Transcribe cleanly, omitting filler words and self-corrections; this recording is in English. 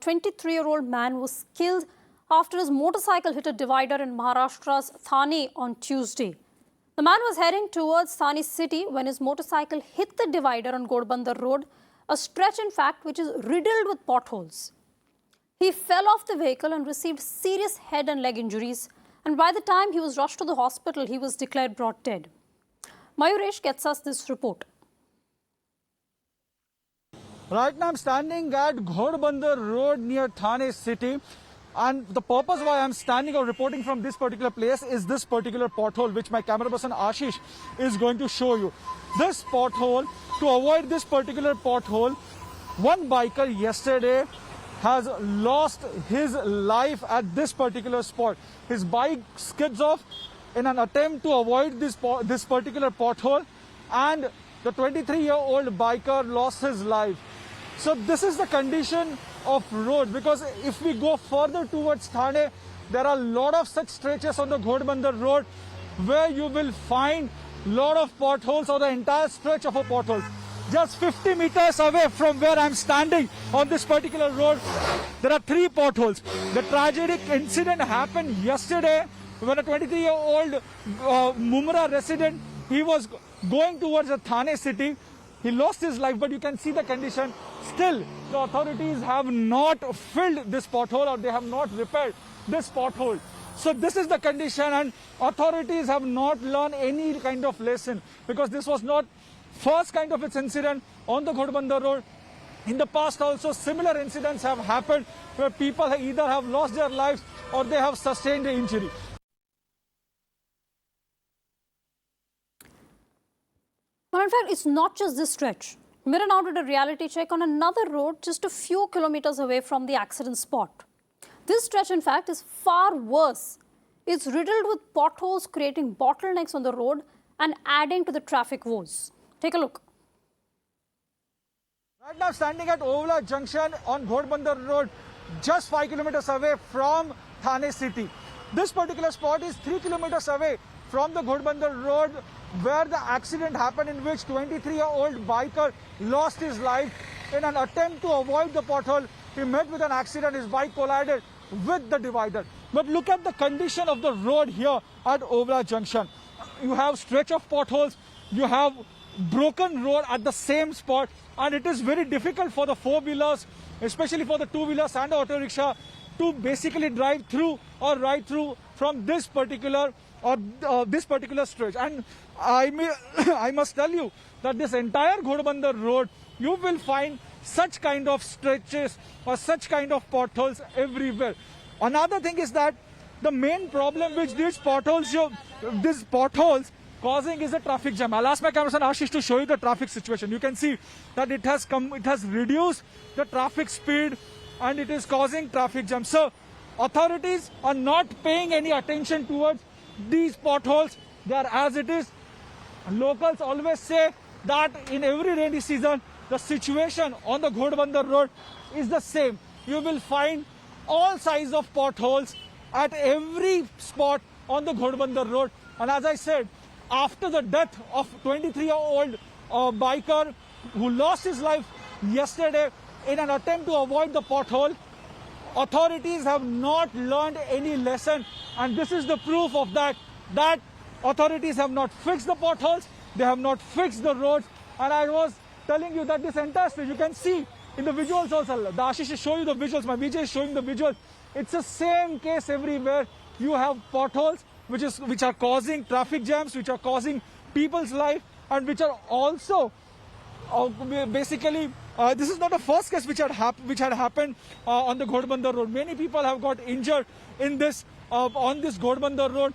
23-year-old man was killed after his motorcycle hit a divider in Maharashtra's Thane on Tuesday. The man was heading towards Thane city when his motorcycle hit the divider on Ghodbandar Road, a stretch in fact which is riddled with potholes. He fell off the vehicle and received serious head and leg injuries, and by the time he was rushed to the hospital, he was declared brought dead. Mayuresh gets us this report. Right now I'm standing at Ghodbandar Road near Thane city, and the purpose why I'm standing or reporting from this particular place is this particular pothole which my camera person Ashish is going to show you. This pothole, to avoid this particular pothole, one biker yesterday has lost his life at this particular spot. His bike skids off in an attempt to avoid this particular pothole, and the 23-year-old biker lost his life. So this is the condition of road, because if we go further towards Thane, there are a lot of such stretches on the Ghodbandar Road where you will find a lot of potholes, or the entire stretch of a pothole. Just 50 meters away from where I'm standing on this particular road, there are 3 potholes. The tragic incident happened yesterday when a 23-year-old Mumra resident, he was going towards the Thane city. He lost his life, but you can see the condition. Still, the authorities have not filled this pothole, or they have not repaired this pothole. So this is the condition, and authorities have not learned any kind of lesson, because this was not first kind of its incident on the Ghodbandar Road. In the past also similar incidents have happened where people either have lost their lives or they have sustained an injury. But in fact, it's not just this stretch. Mirror now did a reality check on another road just a few kilometers away from the accident spot. This stretch, in fact, is far worse. It's riddled with potholes, creating bottlenecks on the road and adding to the traffic woes. Take a look. Right now, standing at Ovla Junction on Ghodbandar Road, just 5 kilometers away from Thane city. This particular spot is 3 kilometers away from the Ghodbandar Road, where the accident happened, in which 23-year-old biker lost his life. In an attempt to avoid the pothole, he met with an accident. His bike collided with the divider. But look at the condition of the road here at Ovla Junction. You have stretch of potholes, you have broken road at the same spot, and it is very difficult for the four-wheelers, especially for the two-wheelers and the auto rickshaw, to basically drive through or ride through from this particular stretch. And I must tell you that this entire Ghodbandar Road, you will find such kind of stretches or such kind of potholes everywhere. Another thing is that the main problem which these potholes causing is a traffic jam. I'll ask my cameraman Ashish to show you the traffic situation. You can see that it has reduced the traffic speed and it is causing traffic jam. So authorities are not paying any attention towards these potholes. They are as it is. Locals always say that in every rainy season, the situation on the Ghodbandar Road is the same. You will find all sizes of potholes at every spot on the Ghodbandar Road. And as I said, after the death of 23-year-old biker who lost his life yesterday in an attempt to avoid the pothole, authorities have not learned any lesson, and this is the proof of that authorities have not fixed the potholes, they have not fixed the roads. And I was telling you that this entire street, you can see in the visuals also, the Ashish is showing you the visuals, my Vijay is showing the visuals. It's the same case everywhere. You have potholes which are causing traffic jams, which are causing people's life, and which are also basically this is not the first case which had happened on the Ghodbandar Road. Many people have got injured in this on this Ghodbandar Road.